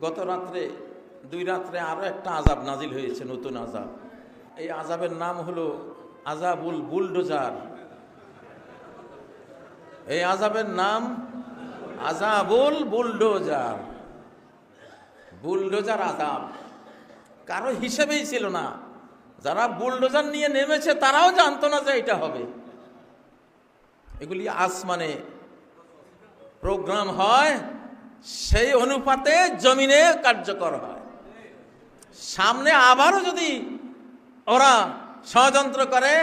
গত রাত্রে 2 রাত্রে আরো একটা আযাব নাজিল হয়েছে, নতুন আযাব। এই আযাবের নাম হলো আযাবুল বুলডোজার। এই আযাবের নাম আযাবুল বুলডোজার। বুলডোজার আযাব কারো হিসেবেই ছিল না। যারা বুলডোজার নিয়ে নেমেছে তারাও জানতো না যে এটা হবে। এগুলি আসমানে প্রোগ্রাম হয়, সেই অনুপাতে জমিনে কার্যকর হয়। সামনে আবারও যদি ওরা ষড়যন্ত্র করে,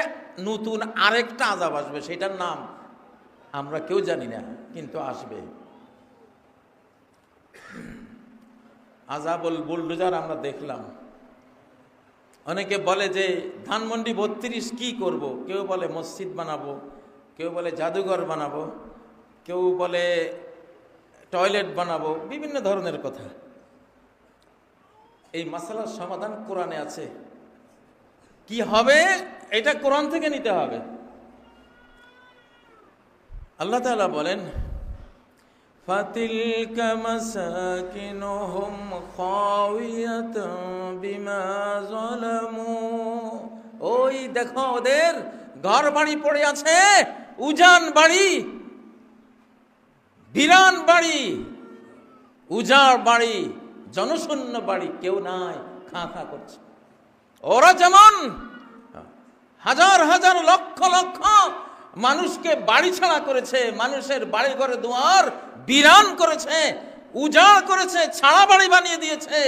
নতুন আরেকটা আযাব আসবে, সেটার নাম আমরা কেউ জানি না, কিন্তু আসবে। আযাবুল বুলডোজার আমরা দেখলাম। অনেকে বলে যে ধানমন্ডি 32 কি করব, কেউ বলে মসজিদ বানাবো, কেউ বলে জাদুঘর বানাবো, কেউ বলে টয়লেট বানাবো, বিভিন্ন ধরনের কথা। এই মাসালার সমাধান কোরআনে আছে। কি হবে এটা কোরআন থেকে নিতে হবে। আল্লাহ তাআলা বলেন, ফাতিলকা মাসাকিনুহুম খাওয়িয়াতান বিমা যালামু। ওই দেখো ওদের ঘর বাড়ি পড়ে আছে, উজান বাড়ি, বিরান বাড়ি, উজাড় বাড়ি, জনশূন্য বাড়ি, কেউ নাই, খাঁ খাঁ করছে। ওরা যেমন হাজার হাজার লক্ষ লক্ষ মানুষকে বাড়ি ছাড়া করেছে, মানুষের বাড়ি ঘরে দুয়ার বিরান করেছে, উজাড় করেছে, ছাড়া বাড়ি বানিয়ে দিয়েছে,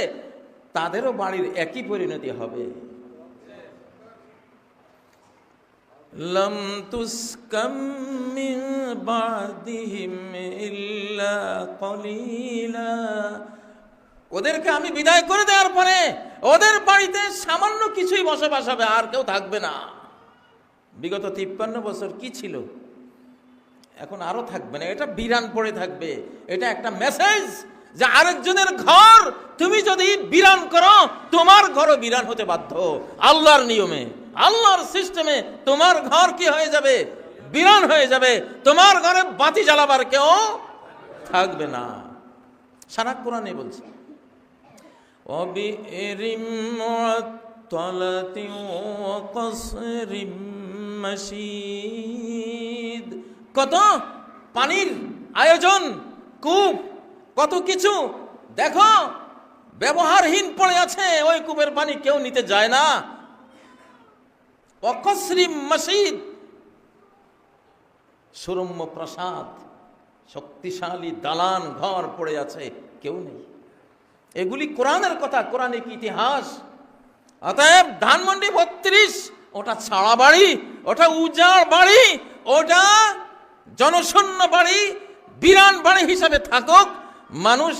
তাদেরও বাড়ির একই পরিণতি হবে। লাম তুসকাম মিন বাদিহিম ইল্লা কলিলা। ওদেরকে আমি বিদায় করে দেওয়ার পরে ওদের বাড়িতে সামান্য কিছুই বসবাস হবে, আর কেউ থাকবে না। বিগত 53 বছর কি ছিল, এখন আরো থাকবে না, এটা বিরান পড়ে থাকবে। এটা একটা মেসেজ যে আরেকজনের ঘর তুমি যদি বিরান করো, তোমার ঘরও বিরান হতে বাধ্য। আল্লাহর নিয়মে, আল্লাহর সিস্টেমে তোমার ঘর কি হয়ে যাবে, বিরান হয়ে যাবে। তোমার ঘরে বাতি জ্বালাবার কেউ থাকবে না। সারা কোরআনে বলছে, ওয়াবিরিম মুআত্তালাতিন ওয়া কসরিম মাশীদ। কত পানির আয়োজন, কূপ, কত কিছু দেখো ব্যবহারহীন পড়ে আছে। ওই কূপের পানি কেউ নিতে যায় না। ওয়া কসরিম মাশীদ, সুরম্য প্রাসাদ, শক্তিশালী দালান ঘর পড়ে আছে, কেউ নেই। এগুলি কোরআনের কথা, কোরআনিক ইতিহাস। অতএব ধানমন্ডি 32 ওটা ছাড়া বাড়ি, ওটা উজাড় বাড়ি, ওটা জনশূন্য বাড়ি, বিরান বাড়ি হিসাবে থাকুক। মানুষ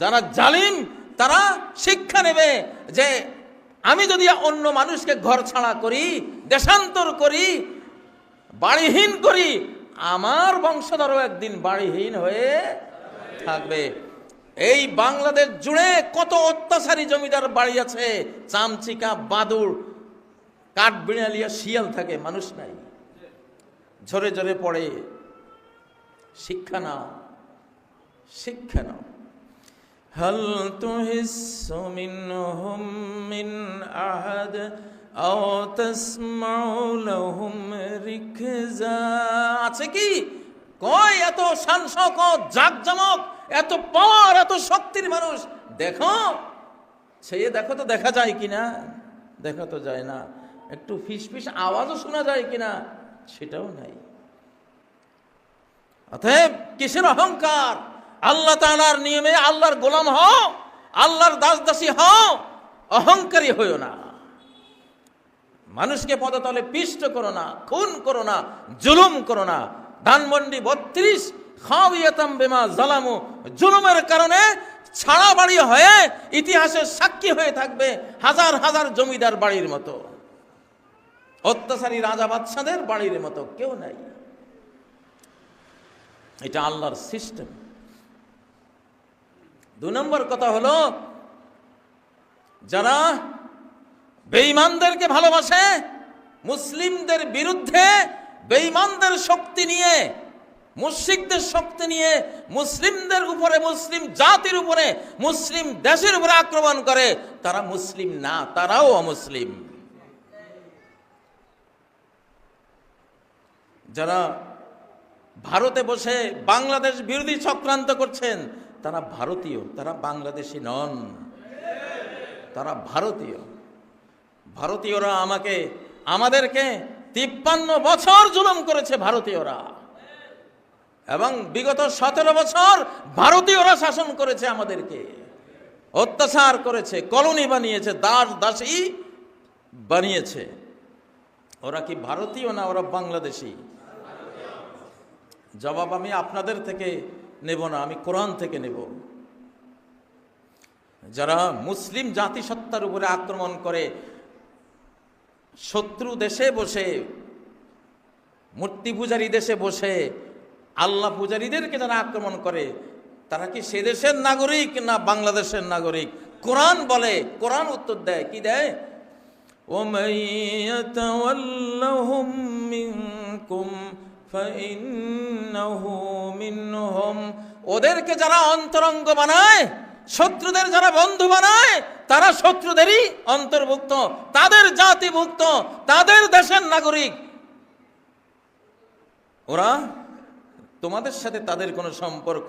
যারা জালিম তারা শিক্ষা নেবে যে আমি যদি অন্য মানুষকে ঘর ছাড়া করি, দেশান্তর করি, বাড়িহীন করি, আমার বংশধরও একদিন বাড়িহীন হয়ে থাকবে। এই বাংলাদেশ জুড়ে কত অত্যাচারী জমিদার বাড়ি আছে, চামচিকা, বাদুড়, কাঠবিড়ালিয়া, শিয়াল থাকে, মানুষ নাই। ঝরে ঝরে পড়ে। শিক্ষা নাও, শিক্ষা নাও। হাল তুহিসসু মিনহুম মিন আহাদ আও তাসমাউ লাহুম রিকজা। আছে কি কয় এত শান শওকত, জাকজমক, এত পাওয়ার, এত শক্তির মানুষ, দেখো সে দেখো তো দেখা যায় কিনা, দেখা তো যায় না। একটু ফিসফিস আওয়াজও শোনা যায় কিনা, সেটাও নাই। অতএব কিসের অহংকার? আল্লাহ তাআলার নিয়মে আল্লাহর গোলাম হও, আল্লাহর দাসদাসী হও, অহংকারী হইও না। মানুষকে পদতলে পিষ্ট করো না, খুন করো না, জুলুম করো না। ধানমন্ডি 32 খাওয়িয়াতাম বিমা যালামু, জুলুমের কারণে ছাড়া বাড়ি হয়ে ইতিহাসের সাক্ষী হয়ে থাকবে হাজার হাজার জমিদার বাড়ির মতো, অত্যাচারী রাজা বাদশাদের বাড়ির মতো কেউ নাই। এটা আল্লাহর সিস্টেম। 2 নম্বর কথা হলো, যারা বেঈমানদেরকে ভালোবাসে, মুসলিমদের বিরুদ্ধে বেঈমানদের শক্তি নিয়ে মুশরিকদের শক্তি নিয়ে মুসলিমদের উপরে, মুসলিম জাতির উপরে, মুসলিম দেশের উপরে আক্রমণ করে, তারা মুসলিম না, তারাও অমুসলিম। যারা ভারতে বসে বাংলাদেশ বিরোধী চক্রান্ত করছেন, তারা ভারতীয়, তারা বাংলাদেশী নন, তারা ভারতীয়। ভারতীয়রা আমাদেরকে 53 বছর জুলুম করেছে ভারতীয়রা, এবং বিগত 17 বছর ভারতীয়রা শাসন করেছে, আমাদেরকে অত্যাচার করেছে, কলোনি বানিয়েছে, দাস দাসী বানিয়েছে। ওরা কি ভারতীয় না ওরা বাংলাদেশী? জবাব আমি আপনাদের থেকে নেব না, আমি কোরআন থেকে নেব। যারা মুসলিম জাতিসত্তার উপরে আক্রমণ করে, শত্রু দেশে বসে, মূর্তি পূজারী দেশে বসে আল্লাহ পূজারীদেরকে যারা আক্রমণ করে, তারা কি সে দেশের নাগরিক না বাংলাদেশের নাগরিক? কোরআন বলে, কোরআন উত্তর দেয়, কি দেয়? وَمَن يَتَوَلَّهُم مِّنكُمْ فَإِنَّهُ مِنْهُمْ। ওদেরকে যারা অন্তরঙ্গ বানায়, শত্রুদের যারা বন্ধু বানায়, তারা শত্রুদেরই অন্তর্ভুক্ত, তাদের জাতিভুক্ত, তাদের দেশের নাগরিক। ওরা, তোমাদের সাথে তাদের কোনো সম্পর্ক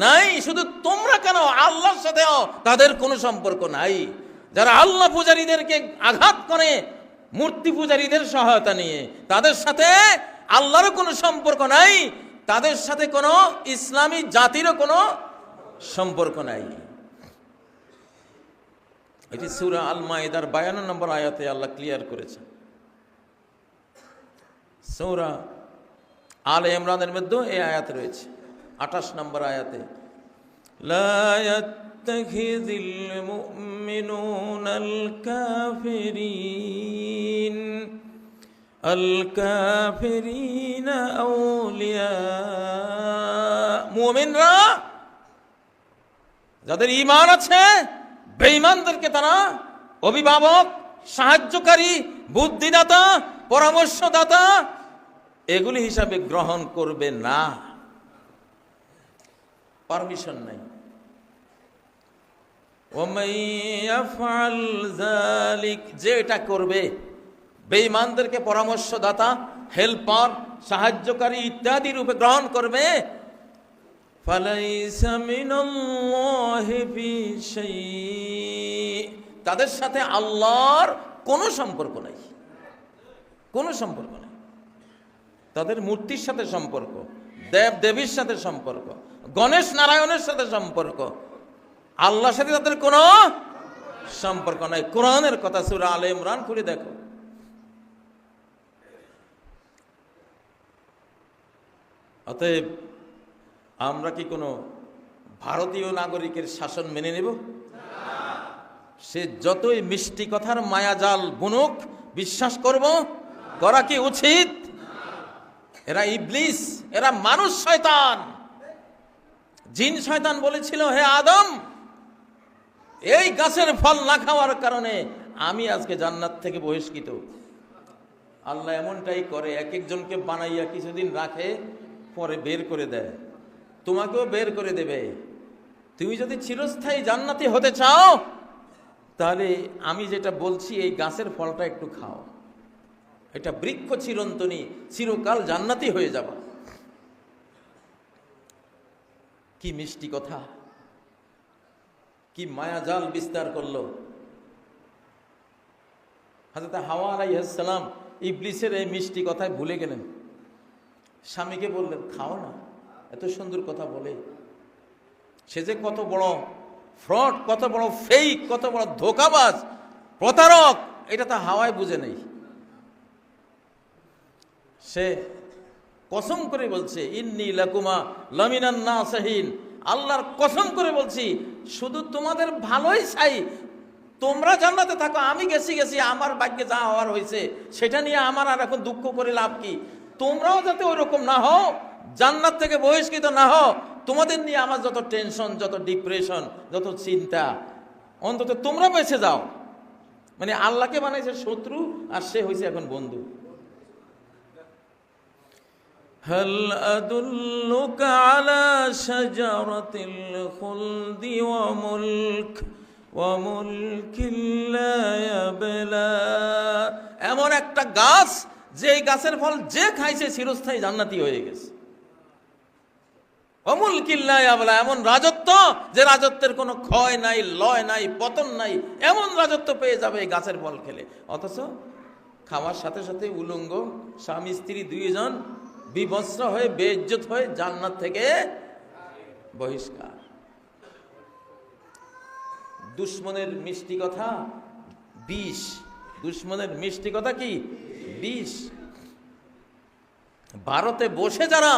নাই। শুধু তোমরা কেন, আল্লাহর সাথেও তাদের কোনো সম্পর্ক নাই। যারা আল্লাহ পূজারীদেরকে আঘাত করে মূর্তি পূজারীদের সহায়তা নিয়ে, তাদের সাথে আল্লাহরও কোনো সম্পর্ক নাই, তাদের সাথে কোনো ইসলামী জাতিরও কোনো সম্পর্ক নাই। এটি সূরা আল মাইদার 52 নম্বর আয়াতে আল্লাহ ক্লিয়ার করেছেন। সূরা আলে ইমরানের মধ্যে এই আয়াত রয়েছে, 28 নম্বর আয়াতে, লা ইয়াত্তাখিযিল মুমিনুনাল কাফিরিনা আউলিয়া। মুমিনরা, যাদের ঈমান আছে, বেঈমানদেরকে তারা অভিভাবক, সাহায্যকারী, বুদ্ধিদাতা, পরামর্শদাতা এগুলি হিসাবে গ্রহণ করবে না। পারমিশন নাই। ওয়ামান ইয়াফআল যালিক, যে এটা করবে, বেঈমানদেরকে পরামর্শদাতা, হেল্পার, সাহায্যকারী ইত্যাদি রূপে গ্রহণ করবে, ফালাইসা মিনাল্লাহি ফি শাই, তাদের সাথে আল্লাহর কোনো সম্পর্ক নাই, কোনো সম্পর্ক নাই। তাদের মূর্তির সাথে সম্পর্ক, দেব দেবীর সাথে সম্পর্ক, গণেশ নারায়ণের সাথে সম্পর্ক, আল্লাহর সাথে তাদের কোনো সম্পর্ক নাই। কোরআনের কথা, সূরা আলে ইমরান খুলে দেখো। অতএব আমরা কি কোনো ভারতীয় নাগরিকের শাসন মেনে নেব? সে যতই মিষ্টি কথার মায়াজাল বুনুক, বিশ্বাস করব? করা কি উচিত? এরা ইবলিস, এরা মানুষ শয়তান। জিন শয়তান বলেছিল, হে আদম, এই গাছের ফল না খাওয়ার কারণে আমি আজকে জান্নাত থেকে বহিষ্কৃত। আল্লাহ এমনটাই করে, এক একজনকে বানাইয়া কিছুদিন রাখে, পরে বের করে দেয়। তোমাকেও বের করে দেবে। তুমি যদি চিরস্থায়ী জান্নাতি হতে চাও, তাহলে আমি যেটা বলছি, এই গাছের ফলটা একটু খাও, এটা বৃক্ষ চিরন্তনী, চিরকাল জান্নাতি হয়ে যাবা। কি মিষ্টি কথা, কি মায়াজাল বিস্তার করলো। হযরত হাওয়া আলাইহিস সালাম ইবলিসের এই মিষ্টি কথায় ভুলে গেলেন। স্বামীকে বললেন, খাও না, এত সুন্দর কথা বলে। সে যে কত বড় ফ্রড, কত বড় ফেক, কত বড় ধোঁকাবাজ, প্রতারক, এটা তো হাওয়ায় বুঝে নেই। সে কসম করে বলছে, ইন্নী লাকুমা লামিনান নাসিহিন, আল্লাহর কসম করে বলছি, শুধু তোমাদের ভালোই চাই, তোমরা জান্নাতে থাকো, আমি গেছি, আমার ভাগ্যে যা হওয়ার হয়েছে সেটা নিয়ে আমার আর এখন দুঃখ করে লাভ কি? তোমরাও যাতে ওইরকম না হও, জান্নাত থেকে বহিষ্কৃত না হও, তোমাদের নিয়ে আমার যত টেনশন, যত ডিপ্রেশন, যত চিন্তা, অন্তত তোমরা বেঁচে যাও। মানে আল্লাহকে বানাইছে শত্রু, আর সে হয়েছে এখন বন্ধু। হাল আদুল্লুকা আলা শাজারাতিল খুলদি ওয়া মুলকিন লা ইয়াবলা, এমন একটা গাছ যে গাছের ফল যে খাইছে চিরস্থায়ী জান্নাতি হয়ে গেছে। অমুল কিল্লা ইয়াবলা, এমন রাজত্ব যে রাজত্বের কোনো ক্ষয় নাই, লয় নাই, পতন নাই, এমন রাজত্ব পেয়ে যাবে এই গাছের ফল খেলে। অথচ খাওয়ার সাথে সাথে উলঙ্গ স্বামী স্ত্রী দুইজন বিভৎস হয়ে বেইজ্জত হয়ে জান্নাত থেকে বহিষ্কার। দুশ্মনের মিষ্টি কথা বিষ, দুশ্মনের মিষ্টি কথা কি বিষ। ভারতে বসে যারা,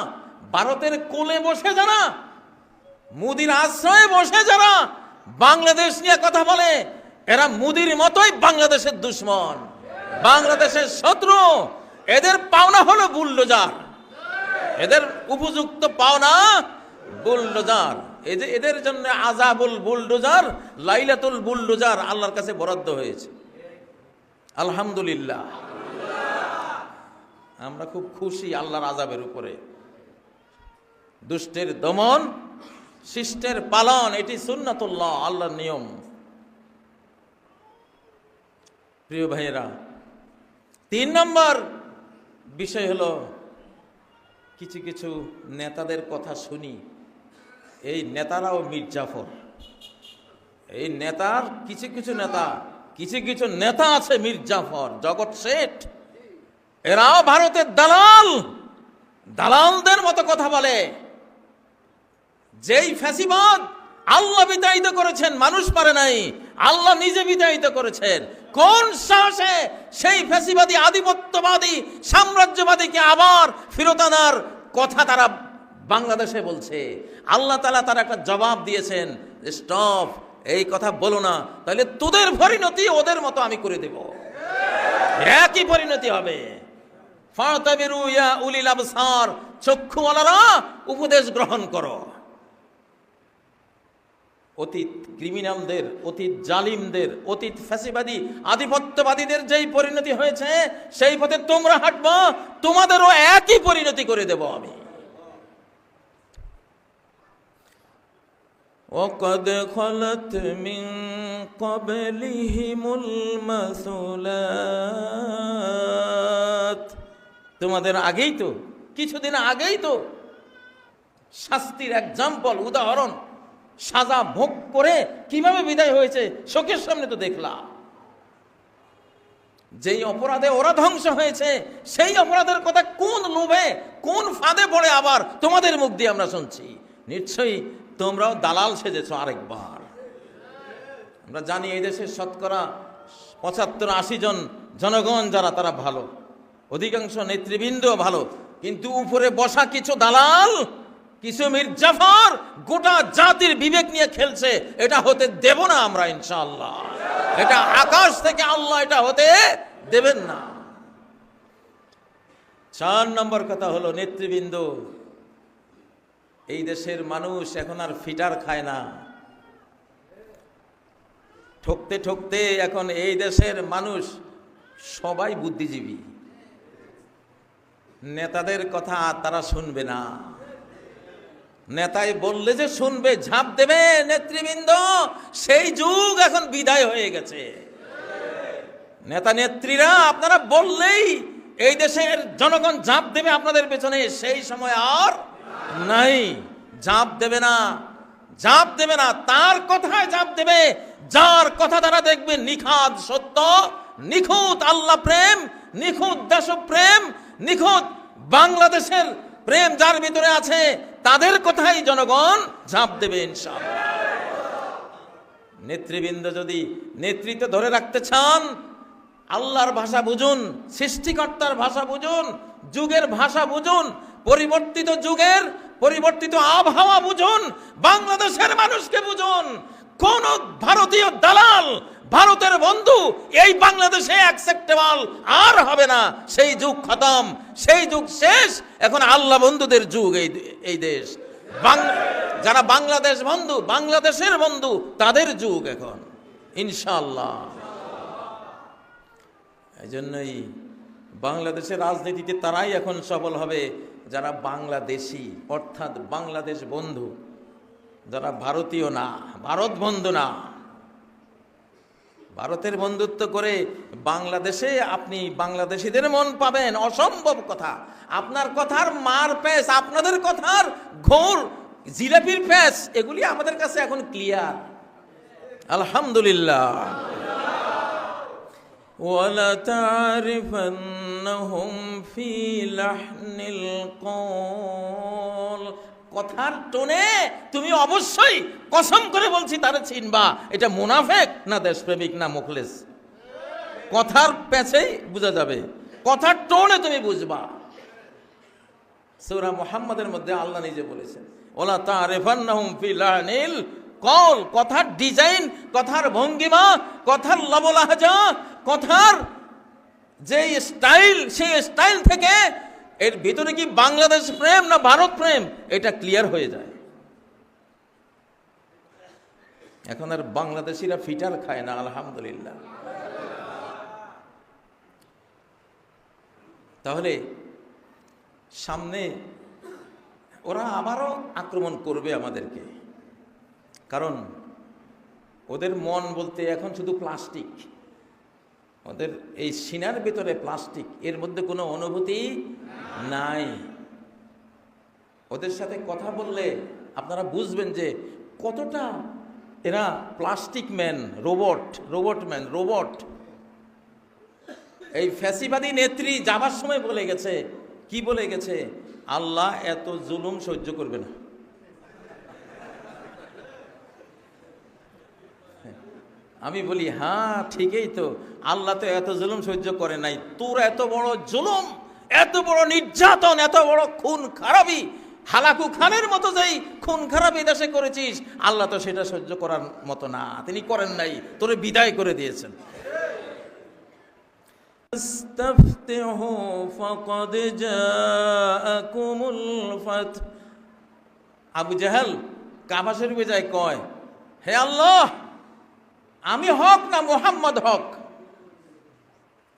ভারতের কোলে বসে যারা, মোদির আশ্রয়ে বসে যারা বাংলাদেশ নিয়ে কথা বলে, এরা মোদির মতোই বাংলাদেশের দুশ্মন, বাংলাদেশের শত্রু। এদের পাওনা হলো বুলডোজার, এদের উপযুক্ত পাওনা বুলডোজার। এই যে এদের জন্য আযাবুল বুলডোজার, লাইলাতুল বুলডোজার আল্লাহর কাছে বরাদ্দ হয়েছে। আলহামদুলিল্লাহ, আমরা খুব খুশি আল্লাহর আযাবের উপরে। দুষ্টের দমন, শিষ্টের পালন, এটি সুন্নাতুল্লাহ, আল্লাহর নিয়ম। প্রিয় ভাইয়েরা, 3 নম্বর বিষয় হলো কিছু কিছু নেতাদের কথা শুনি। এই নেতারাও মির্জাফর। এই নেতার কিছু কিছু নেতা আছে মির্জাফর, জগৎ শেঠ। এরাও ভারতের দালাল, দালালদের মতো কথা বলে। যেই ফ্যাসিবাদ আল্লাহ বিতাড়িত করেছেন, মানুষ পারে নাই, আল্লাহ নিজে বিতাড়িত করেছেন। কোন সাহসে সেই ফ্যাসিবাদী, আধিপত্যবাদী, সাম্রাজ্যবাদীকে আবার ফেরত আনার কথা তারা বাংলাদেশে বলছে? আল্লাহ তাআলা তার একটা জবাব দিয়েছেন, স্টপ, এই কথা বলো না, তাহলে তোদের পরিণতি ওদের মতো আমি করে দেব, একই পরিণতি হবে। ফাতাবিরু ইয়া উলিল আবসার, চক্ষুওয়ালারা উপদেশ গ্রহণ করো। অতীত ক্রিমিনালদের, অতীত জালিমদের, অতীত ফ্যাসিবাদী, আধিপত্যবাদীদের যেই পরিণতি হয়েছে, সেই পথে তোমরা হাঁটবা, তোমাদেরও একই পরিণতি করে দেব আমি। وَقَدْ خَلَتْ مِنْ قَبْلِهِمُ الْمَثُلَاتُ, তোমাদের আগেই তো, কিছুদিন আগেই তো শাস্তির এক্সাম্পল, উদাহরণ, সাজা ভোগ করে কিভাবে বিদায় হয়েছে চোখের সামনে তো দেখলাম। যেই অপরাধে ওরা ধ্বংস হয়েছে, সেই অপরাধের কথা কোন লোভে, কোন ফাঁদে পড়ে আবার তোমাদের মুখ দিয়ে আমরা শুনছি। নিশ্চয়ই তোমরাও দালাল সেজেছ আরেকবার। আমরা জানি এই দেশের শতকরা 75-80 জন জনগণ যারা, তারা ভালো, অধিকাংশ নেতৃবৃন্দ ভালো, কিন্তু উপরে বসা কিছু দালাল, কিছু মির্জাফর গোটা জাতির বিবেক নিয়ে খেলছে। এটা হতে দেব না আমরা ইনশাআল্লাহ। এটা আকাশ থেকে আল্লাহ এটা হতে দেবেন না। 4 নম্বর কথা হলো নেতৃবৃন্দ, এই দেশের মানুষ এখন আর ফিটার খায় না। ঠকতে ঠকতে এখন এই দেশের মানুষ সবাই বুদ্ধিজীবী। নেতাদের কথা তারা শুনবে না। নেতাই বললে যে শুনবে, ঝাঁপ দেবে নেতৃবৃন্দ, সেই যুগ এখন বিদায় হয়ে গেছে। নেতা নেত্রীরা আপনারা বললেই এই দেশের জনগণ ঝাঁপ দেবে আপনাদের পেছনে, সেই সময় আর নাই। ঝাঁপ দেবে না, ঝাঁপ দেবে না, তার কথায় ঝাঁপ দেবে যার কথা তারা দেখবে নিখাদ সত্য, নিখুঁত আল্লাহ প্রেম, নিখুঁত দেশপ্রেম, নিখুঁত বাংলাদেশের প্রেম যার ভিতরে আছে, তাদের কথাই জনগণ ঝাঁপ দেবে ইনশাআল্লাহ। নেতৃবৃন্দ যদি নেতৃত্ব ধরে রাখতে চান, আল্লাহর ভাষা বুঝুন, সৃষ্টিকর্তার ভাষা বুঝুন, যুগের ভাষা বুঝুন, পরিবর্তিত যুগের পরিবর্তিত আবহাওয়া বুঝুন, বাংলাদেশের মানুষকে বুঝুন। কোন ভারতীয় দালাল, ভারতের বন্ধু এই বাংলাদেশে অ্যাকসেপ্টেবল আর হবে না। সেই যুগ খতম, সেই যুগ শেষ। এখন আল্লাহ বন্ধুদের যুগ এই দেশ। যারা বাংলাদেশ বন্ধু, বাংলাদেশের বন্ধু, তাদের যুগ এখন ইনশাআল্লাহ। এই জন্যই বাংলাদেশের রাজনীতিতে তারাই এখন সফল হবে যারা বাংলাদেশি অর্থাৎ বাংলাদেশ বন্ধু, যারা ভারতীয় না, ভারত বন্ধু না, ভারতের বন্ধুত্ব করে বাংলাদেশে আপনি বাংলাদেশিদের মন পাবেন, অসম্ভব কথা। আপনার কথার মার প্যাঁচ, আপনাদের কথার ঘোর জিলাপির প্যাঁচ, এগুলি আমাদের কাছে এখন ক্লিয়ার, আলহামদুলিল্লাহ। ওয়ালা তারিফান্নাহুম ফি লাহনিল কওল, কথার টোনে তুমি অবশ্যই কসম করে বলছি তারে চিনবা, এটা মুনাফিক না দেশপ্রেমিক না মুখলেস। কথার প্যাচেই বোঝা যাবে, কথার টোনে তুমি বুঝবা। সূরা মুহাম্মাদের মধ্যে আল্লাহ নিজে বলেছেন, ওয়ালা তারিফান্নাহুম ফি লাহনিল কওল, কথার ডিজাইন, কথার ভঙ্গিমা, কথার লবলাহজা, কথার যে স্টাইল, সেই স্টাইল থেকে এর ভিতরে কি বাংলাদেশ প্রেম না ভারত প্রেম এটা ক্লিয়ার হয়ে যায়। এখন আর বাংলাদেশিরা ফিটার খায় না, আলহামদুলিল্লাহ। তাহলে সামনে ওরা আবারও আক্রমণ করবে আমাদেরকে, কারণ ওদের মন বলতে এখন শুধু প্লাস্টিক, ওদের এই সিনার ভিতরে প্লাস্টিক, এর মধ্যে কোনো অনুভূতি নাই। ওদের সাথে কথা বললে আপনারা বুঝবেন যে কতটা এরা plastic man, robot man, robot. এই ফ্যাসিবাদী নেত্রী যাবার সময় বলে গেছে, কি বলে গেছে? আল্লাহ এত জুলুম সহ্য করবে না। আমি বলি হ্যাঁ ঠিকই তো, আল্লাহ তো এত জুলুম সহ্য করে নাই, তোর এত বড় জুলুম, এত বড় নির্যাতন, এত বড় খুন খারাপি, হালাকু খানের মতো যেই খুন খারাপি দেশে করেছিস, আল্লাহ তো সেটা সহ্য করার মতো না, তিনি করেন নাই, তোরে বিদায় করে দিয়েছেন। ইস্তাফতিহু ফাকাদ জাআকুমুল ফাতহ। আবু জাহেল কাবা শরীফে যায় কয়, হে আল্লাহ, আমি হক না মুহাম্মদ হক,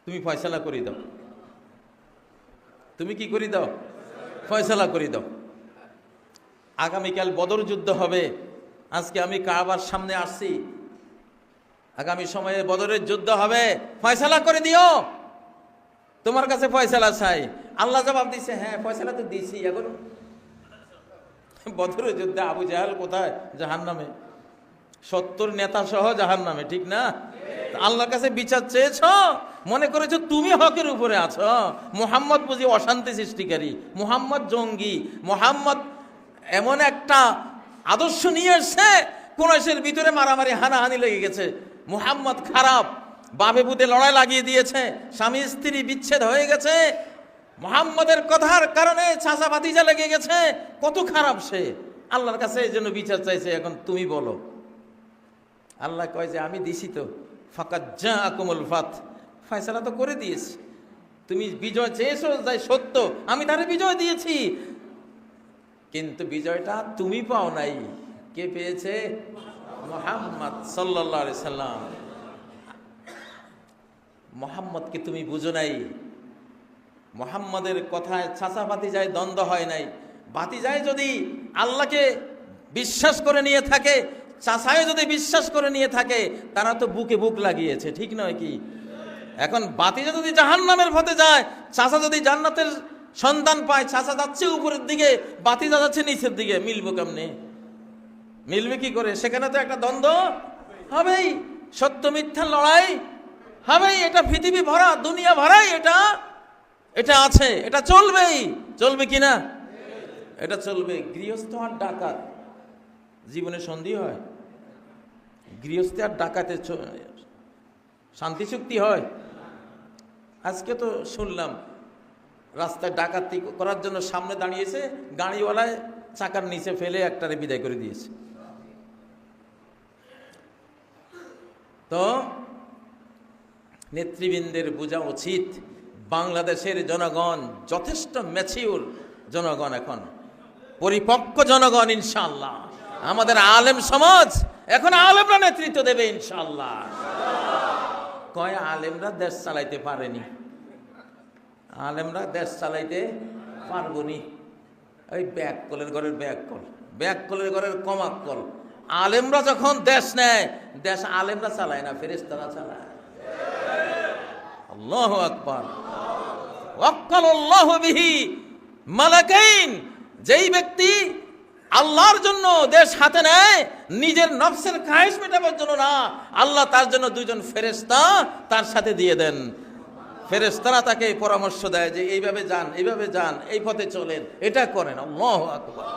তুমি ফয়সালা করে দাও, তুমি কি করে দাও? ফয়সালা করে দাও। আগামীকাল বদর যুদ্ধ হবে, আজকে আমি কাবার সামনে আসছি, আগামী সময়ে বদরের যুদ্ধ হবে, ফয়সালা করে দিও, তোমার কাছে ফয়সালা চাই। আল্লাহ জবাব দিছে, হ্যাঁ ফয়সালা তো দিছি। এখন বদরের যুদ্ধে আবু জাহেল কোথায়? জাহান্নামে, 70 নেতা সহ জাহান্নামে, ঠিক না? আল্লাহর কাছে বিচার চেয়েছ, মনে করেছো তুমি হকের উপরে আছো। মুহাম্মদ বুঝি অশান্তি সৃষ্টিকারী, মুহাম্মদ জঙ্গি, মুহাম্মদ এমন একটা আদর্শ নিয়ে এসছে, কুরাইশের ভিতরে মারামারি হানাহানি লেগে গেছে, মুহাম্মদ খারাপ, বাপে পুতে লড়াই লাগিয়ে দিয়েছে, স্বামী স্ত্রী বিচ্ছেদ হয়ে গেছে, মুহাম্মদের কথার কারণে চাচা ভাতিজা লেগে গেছে, কত খারাপ সে। আল্লাহর কাছে এই জন্য বিচার চাইছে, এখন তুমি বলো। আল্লাহ কয় যে আমি দিছি তো, ফাকাদ জাআকুমুল ফাতহ, ফয়সালা তো করে দিয়েছি, তুমি বিজয় চেয়েছো যাই সত্য, আমি তারে বিজয় দিয়েছি, কিন্তু বিজয়টা তুমি পাও নাই। কে পেয়েছে? মুহাম্মদ সাল্লাল্লাহু আলাইহি সাল্লাম। মুহাম্মদকে তুমি বুঝো নাই, মুহাম্মদের কথায় চাচা ভাতিজায় দ্বন্দ্ব হয় নাই। ভাতিজায় যদি আল্লাহকে বিশ্বাস করে নিয়ে থাকে, চাচায় যদি বিশ্বাস করে নিয়ে থাকে, তারা তো বুকে বুক লাগিয়েছে, ঠিক নয় কি? এখন ভাতিজা যদি জাহান্নামের পথে যায়, চাচা যদি জান্নাতের সন্তান পায়, চাচা যাচ্ছে উপরের দিকে, ভাতিজা যাচ্ছে নিচের দিকে, মিলবো কেমনে? মিলবে কি করে? সেখানে তো একটা দ্বন্দ্ব হবেই, সত্য মিথ্যার লড়াই হবেই। এটা পৃথিবী ভরা, দুনিয়া ভরাই এটা আছে, এটা চলবেই। চলবে কিনা? এটা চলবে। গৃহস্থ আর ডাকাত জীবনে সন্ধি হয়? গৃহস্থ আর ডাকাতে শান্তি চুক্তি হয়? আজকে তো শুনলাম রাস্তায় ডাকাতি করার জন্য সামনে দাঁড়িয়েছে, গাড়িওয়ালায় চাকার নিচে ফেলে একটারে বিদায় করে দিয়েছে। তো নেতৃবৃন্দের বোঝা উচিত, বাংলাদেশের জনগণ যথেষ্ট ম্যাচিউর জনগণ, এখন পরিপক্ক জনগণ ইনশাআল্লাহ। আমাদের আলেম সমাজ, এখন আলেমরা নেতৃত্ব দেবে ইনশাআল্লাহ। কয় আলেমরা দেশ চালাইতে পারেনি, আলেমরা দেশ চালাইতে পারবনি। ওই ব্যাক কলের ঘরের ব্যাক কল, ব্যাক কলের ঘরের কমাক কল। আলেমরা যখন দেশ নেয়, দেশ আলেমরা চালায় না, ফেরেশতারা চালায়। আল্লাহু আকবার। ওয়াক্কালাল্লাহু বিহি মালাকাইন, যেই ব্যক্তি আল্লাহর জন্য দেশ হাতে নেয়, নিজের নফসের খায়েশ মেটাবার জন্য না, আল্লাহ তার জন্য দুইজন ফেরেশতা তার সাথে দিয়ে দেন। ফেরেশতারা তাকে পরামর্শ দেয় যে এইভাবে যান, এইভাবে যান, এই পথে চলেন, এটা করেন। আল্লাহু আকবার।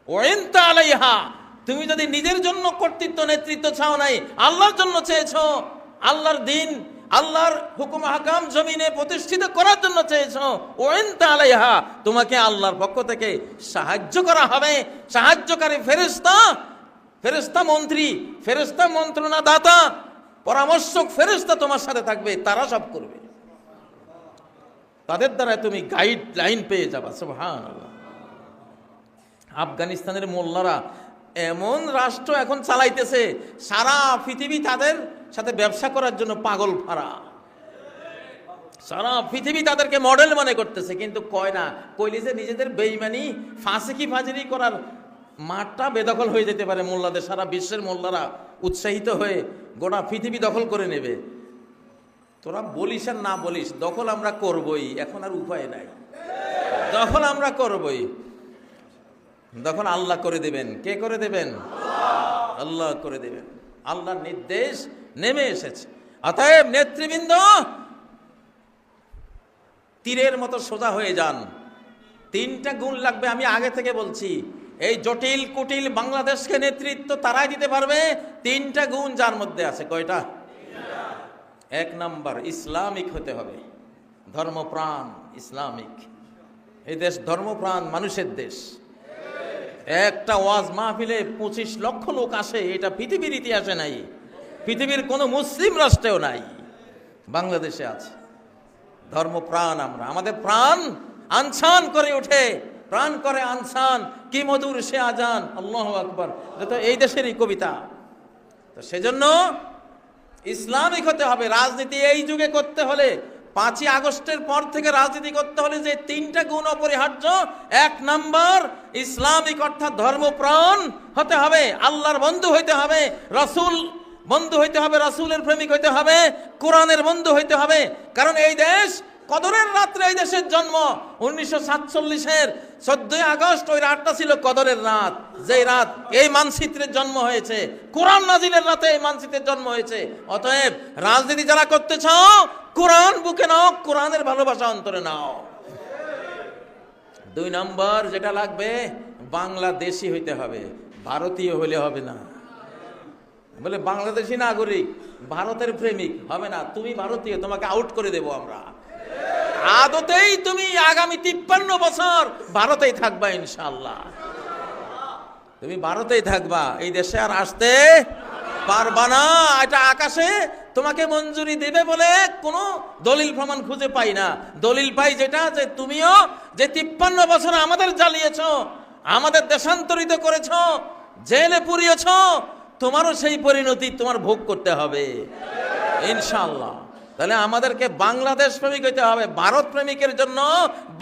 ওয়াইনতা আলাইহা, তুমি যদি নিজের জন্য কর্তৃত্ব নেতৃত্ব চাও নাই, আল্লাহর জন্য চেয়েছো, আল্লাহর দিন আল্লাহর হুকুম হাকাম জমিনে প্রতিষ্ঠিত করার জন্য চেয়েছো, ওয়াইনতা আলাইহা, তোমাকে আল্লাহর পক্ষ থেকে সাহায্য করা হবে। সাহায্যকারী ফেরেশতা, ফেরেশতা মন্ত্রী, ফেরেশতা মন্ত্রণা দাতা, পরামর্শক ফেরেশতা তোমার সাথে থাকবে, তারা সব করবে। তাদের দ্বারা তুমি গাইডলাইন পেয়ে যাবা। সুবহানাল্লাহ। আফগানিস্তানের মোল্লারা এমন রাষ্ট্র এখন চালাইতেছে, সারা পৃথিবী তাদের সাথে ব্যবসা করার জন্য পাগল ফারা। সারা পৃথিবী তাদেরকে মডেল মনে করতেছে, কিন্তু কয় না, কইলি যে নিজেদের বেঈমানি ফাসিকি ফাজিরি করার মাঠটা বেদখল হয়ে যেতে পারে মোল্লাদের। সারা বিশ্বের মোল্লারা উৎসাহিত হয়ে গোটা পৃথিবী দখল করে নেবে। তোরা বলিস আর না বলিস, দখল আমরা করবই, এখন আর উপায় নাই, দখল আমরা করবই। দখল আল্লাহ করে দেবেন। কে করে দেবেন? আল্লাহ করে দেবেন। আল্লাহর নির্দেশ নেমে এসেছে। অতএব নেতৃবৃন্দ, তীরের মতো সোজা হয়ে যান। তিনটা গুণ লাগবে, আমি আগে থেকে বলছি। এই জটিল কুটিল বাংলাদেশকে নেতৃত্ব তারাই দিতে পারবে, তিনটা গুণ যার মধ্যে আছে। কয়টা? এক নাম্বার, ইসলামিক হতে হবে, ধর্মপ্রাণ ইসলামিক। এই দেশ ধর্মপ্রাণ মানুষের দেশ। একটা ওয়াজ মাহফিলে 25 লক্ষ লোক আসে, এটা পৃথিবীর ইতিহাসে নাই, পৃথিবীর কোনো মুসলিম রাষ্ট্রেও নাই, বাংলাদেশে আছে। ধর্মপ্রাণ আমরা, আমাদের প্রাণ আনসান করে ওঠে, প্রাণ করে আনসান, কি মধুর সে আজান, আল্লাহু আকবার। এটা তো এই দেশেরই কবিতা। তো সেজন্য ইসলামিক হতে হবে। রাজনীতি এই যুগে করতে হলে, 5ই আগস্টের পর থেকে রাজনীতি করতে হলে যে তিনটা গুণ অপরিহার্য। এক নাম্বার, ইসলামিক অর্থাৎ ধর্মপ্রাণ হতে হবে, আল্লাহর বন্ধু হইতে হবে, রাসূল বন্ধু হইতে হবে, রাসূলের প্রেমিক হইতে হবে, কোরআনের বন্ধু হইতে হবে। কারণ এই দেশ কদরের রাত্রে এই দেশের জন্ম। 1947-এর 14ই আগস্ট ওই রাতটা ছিল কদরের রাত, যেই রাত এই মানচিত্রের জন্ম হয়েছে, কোরআন নাজিলের রাতে এই মানচিত্রের জন্ম হয়েছে। অতএব রাজনীতি যারা করতে চাও, কোরআন বুকে নাও, কোরআনের ভালোবাসা অন্তরে নাও। 2 নম্বর যেটা লাগবে, বাংলাদেশি হইতে হবে, ভারতীয় হইলে হবে না। বলে বাংলাদেশি নাগরিক, ভারতের প্রেমিক হবে না, তুমি ভারতীয়, তোমাকে আউট করে দেব আমরা। আদতেই তুমি আগামী 53 বছর ভারতেই থাকবা ইনশাআল্লাহ। তুমি ভারতেই থাকবা, এই দেশে আর আসতে পারবা না। এটা আকাশে তোমাকে মঞ্জুরি দেবে বলে কোনো দলিল প্রমাণ খুঁজে পাই না। দলিল পাই যেটা, যে তুমিও যে 53 বছর আমাদের জ্বালিয়েছ, আমাদের দেশান্তরিত করেছ, জেলে পুরিয়েছ, তোমারও সেই পরিণতি তোমার ভোগ করতে হবে ইনশাআল্লাহ। তাহলে আমাদেরকে বাংলাদেশ প্রেমিক হইতে হবে। ভারত প্রেমিকের জন্য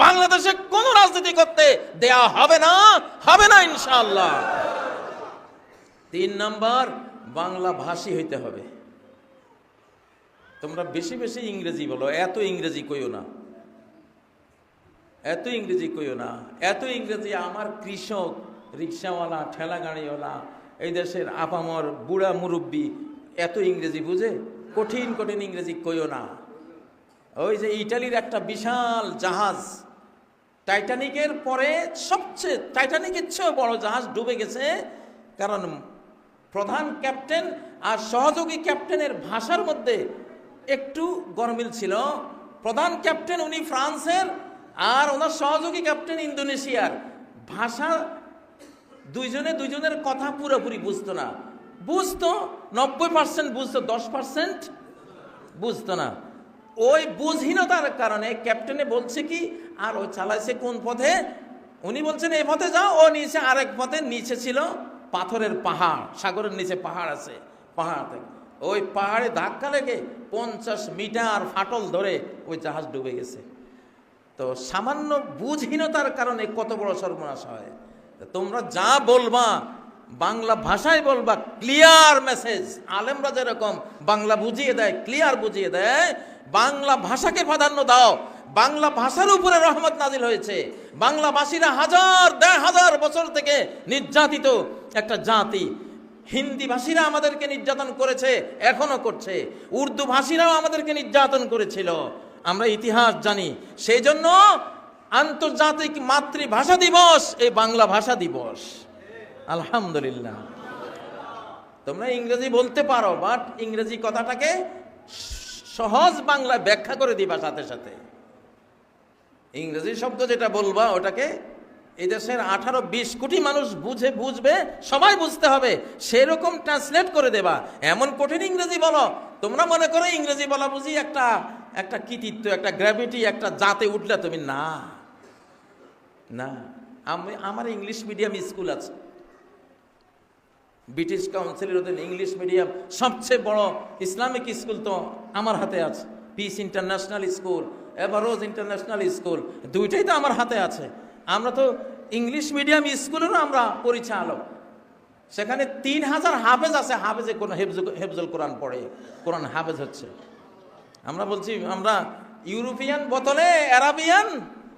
বাংলাদেশে কোনো রাজনীতি করতে দেয়া হবে না, হবে না ইনশাআল্লাহ। 3 নম্বর, বাংলা ভাষী হইতে হবে। তোমরা বেশি বেশি ইংরেজি বলো, এত ইংরেজি কইও না, এত ইংরেজি কইও না। এত ইংরেজি আমার কৃষক, রিক্সাওয়ালা, ঠেলা গাড়িওয়ালা, এই দেশের আপামর বুড়া মুরব্বী এত ইংরেজি বুঝে? কঠিন কঠিন ইংরেজি কইও না। ওই যে ইটালির একটা বিশাল জাহাজ, টাইটানিকের পরে সবচেয়ে, টাইটানিকের চেয়েও বড় জাহাজ ডুবে গেছে, কারণ প্রধান ক্যাপ্টেন আর সহযোগী ক্যাপ্টেনের ভাষার মধ্যে একটু গরমিল ছিল। প্রধান ক্যাপ্টেন উনি ফ্রান্সের, আর ওনার সহযোগী ক্যাপ্টেন ইন্দোনেশিয়ার। ভাষা দুইজনের কথা পুরোপুরি বুঝতো না। বুঝতো 90% বুঝতো, 10% বুঝতো না। ওই বুঝহীনতার কারণে ক্যাপ্টেনে বলছে কি, আর ও চালাইছে কোন পথে, উনি বলছেন এই পথে যাও, ও নিচে আরেক পথে, নিচে ছিল পাথরের পাহাড়, সাগরের নিচে পাহাড় আছে, পাহাড় থেকে ওই পাহাড়ে ধাক্কা লেগে 50 মিটার ফাটল ধরে ওই জাহাজ ডুবে গেছে। তো সামান্য বুঝহীনতার কারণে কত বড় সর্বনাশ হয়। তোমরা যা বলবা বাংলা ভাষায় বলবা, ক্লিয়ার মেসেজ। আলেমরা যেরকম বাংলা বুঝিয়ে দেয়, ক্লিয়ার বুঝিয়ে দেয়, বাংলা ভাষাকে প্রাধান্য দাও। বাংলা ভাষার উপরে রহমত নাজিল হয়েছে। বাংলাভাষীরা হাজার ১,৫০০ বছর থেকে নির্যাতিত একটা জাতি। হিন্দি ভাষীরা আমাদেরকে নির্যাতন করেছে, এখনো করছে। উর্দু ভাষীরাও আমাদেরকে নির্যাতন করেছিল, আমরা ইতিহাস জানি। সেই জন্য আন্তর্জাতিক মাতৃভাষা দিবস এই বাংলা ভাষা দিবস। আলহামদুলিল্লাহ। তোমরা ইংরেজি বলতে পারো, বাট ইংরেজি কথাটাকে সহজ বাংলায় ব্যাখ্যা করে দিবা সাথে সাথে। ইংরেজি শব্দ যেটা বলবা ওটাকে এই দেশের 18-20 কোটি মানুষ বুঝবে, সবাই বুঝতে হবে, সেরকম ট্রান্সলেট করে দেবা। এমন কঠিন ইংরেজি বলো, তোমরা মনে করো ইংরেজি বলা বুঝি একটা কৃতিত্ব, একটা গ্র্যাভিটি, একটা জাতে উঠলে তুমি না। আমার ইংলিশ মিডিয়াম স্কুল আছে, ব্রিটিশ কাউন্সিলের অধীনে ইংলিশ মিডিয়াম সবচেয়ে বড় ইসলামিক স্কুল তো আমার হাতে আছে। পিস ইন্টারন্যাশনাল স্কুল, এভারোজ ইন্টারন্যাশনাল স্কুল, দুইটাই তো আমার হাতে আছে। আমরা তো ইংলিশ মিডিয়াম স্কুলেরও আমরা পরিচালক। সেখানে 3000 হাফেজ আছে, হাফেজে কোন হেফজুল কোরআন পড়ে, কোরআন হাফেজ হচ্ছে। আমরা বলছি আমরা ইউরোপিয়ান বোতলে অ্যারাবিয়ান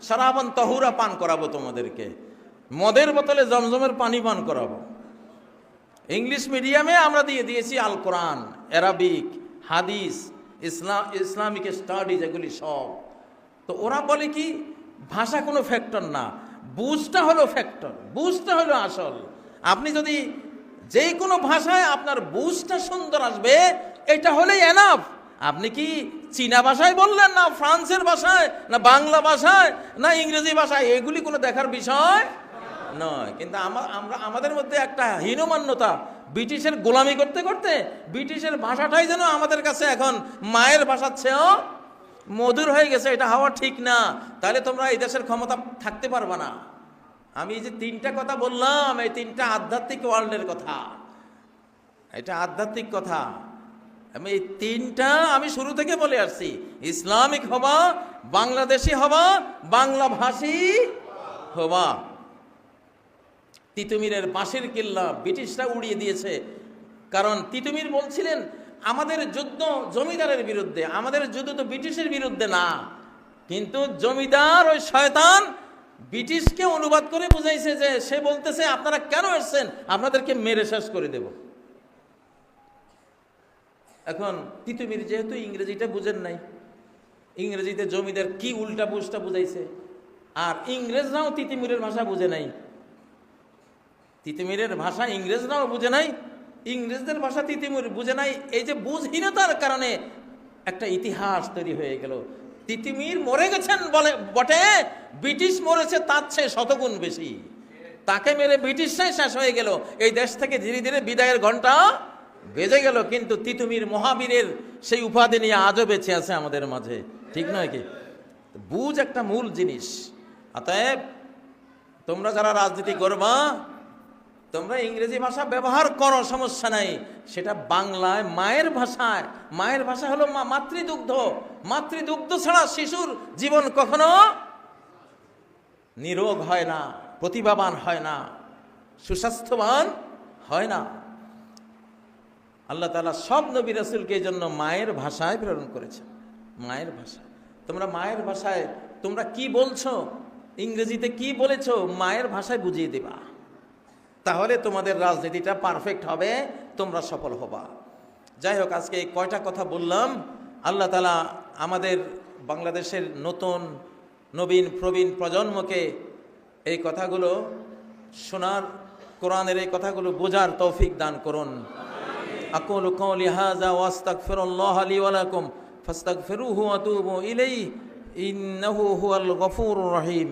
সারাবন তহুরা পান করাবো তোমাদেরকে, মদের বোতলে জমজমের পানি পান করাবো। ইংলিশ মিডিয়ামে আমরা দিয়েছি আল কোরআন, অ্যারাবিক, হাদিস, ইসলামিক স্টাডিজ, এগুলি সব। তো ওরা বলে কি ভাষা কোনো ফ্যাক্টর না, বুঝটা হলো ফ্যাক্টর, বুঝটা হলো আসল। আপনি যদি যে কোনো ভাষায় আপনার বুঝটা সুন্দর আসবে, এটা হলেই এনাফ। আপনি কি চীনা ভাষায় বললেন, না ফ্রান্সের ভাষায়, না বাংলা ভাষায়, না ইংরেজি ভাষায়, এগুলি কোনো দেখার বিষয় নয়। কিন্তু আমাদের মধ্যে একটা হীনমান্যতা, ব্রিটিশের গোলামি করতে করতে ব্রিটিশের ভাষাটাই যেন আমাদের কাছে এখন মায়ের ভাষার চেয়েও মধুর হয়ে গেছে। এটা হওয়া ঠিক না, তাহলে তোমরা এই দেশের ক্ষমতা থাকতে পারবে না। আমি এই যে 3টা কথা বললাম, এই 3টা আধ্যাত্মিক ওয়ার্ল্ডের কথা, এটা আধ্যাত্মিক কথা। আমি এই 3টা আমি শুরু থেকে বলে আসছি, ইসলামিক হবা, বাংলাদেশি হবা, বাংলা ভাষী হবা। তিতুমিরের বাঁশের কিল্লা ব্রিটিশরা উড়িয়ে দিয়েছে, কারণ তিতুমির বলছিলেন আমাদের যুদ্ধ জমিদারের বিরুদ্ধে, আমাদের যুদ্ধ তো ব্রিটিশের বিরুদ্ধে না। কিন্তু জমিদার ওই শয়তান ব্রিটিশকে অনুবাদ করে বুঝাইছে যে সে বলতেছে আপনারা কেন এসেছেন, আপনাদেরকে মেরে শেষ করে দেব। এখন তিতুমির যেহেতু ইংরেজিটা বুঝেন নাই, ইংরেজিতে জমিদার কি উল্টা পুল্টা বুঝাইছে, আর ইংরেজরাও তিতুমিরের ভাষা বুঝে নাই, তিতুমিরের ভাষা ইংরেজরাও বুঝে নাই, ইংরেজদের ভাষা তিতুমির বুঝে নাই। এই যে বুঝহীনতার কারণে একটা ইতিহাস তৈরি হয়ে গেল। তিতুমির মরে গেছেন বলে বটে, ব্রিটিশ মরেছে তার চেয়ে 100 গুণ বেশি। তাকে মেরে ব্রিটিশরাই শেষ হয়ে গেল, এই দেশ থেকে ধীরে ধীরে বিদায়ের ঘন্টা বেজে গেল। কিন্তু তিতুমির মহাবীরের সেই উপাধি নিয়ে আজও বেঁচে আছে আমাদের মাঝে, ঠিক নয় কি? বুঝ একটা মূল জিনিস। অতএব তোমরা যারা রাজনীতি করবা, তোমরা ইংরেজি ভাষা ব্যবহার করো, সমস্যা নাই, সেটা বাংলায় মায়ের ভাষায়। মায়ের ভাষা হলো মাতৃদুগ্ধ। মাতৃদুগ্ধ ছাড়া শিশুর জীবন কখনো নিরোগ হয় না, প্রতিভাবান হয় না, সুস্বাস্থ্যবান হয় না। আল্লাহ তাআলা সব নবী রাসূলকে এই জন্য মায়ের ভাষায় প্রেরণ করেছে। মায়ের ভাষা, তোমরা মায়ের ভাষায় তোমরা কি বলছো, ইংরেজিতে কি বলেছো, মায়ের ভাষায় বুঝিয়ে দেবা, তাহলে তোমাদের রাজনীতিটা পারফেক্ট হবে, তোমরা সফল হবা। যাই হোক, আজকে এই কয়টা কথা বললাম, আল্লাহ তাআলা আমাদের বাংলাদেশের নতুন নবীন প্রবীণ প্রজন্মকে এই কথাগুলো শোনার, কোরআনের এই কথাগুলো বোঝার তৌফিক দান করুন। আকুলু কওলি হাযা ওয়া আস্তাগফিরুল্লাহ লি ওয়া লাকুম ফাস্তাগফিরুহু ওয়া তুবু ইলাইহি ইন্নাহু হুয়াল গফুরুর রহিম।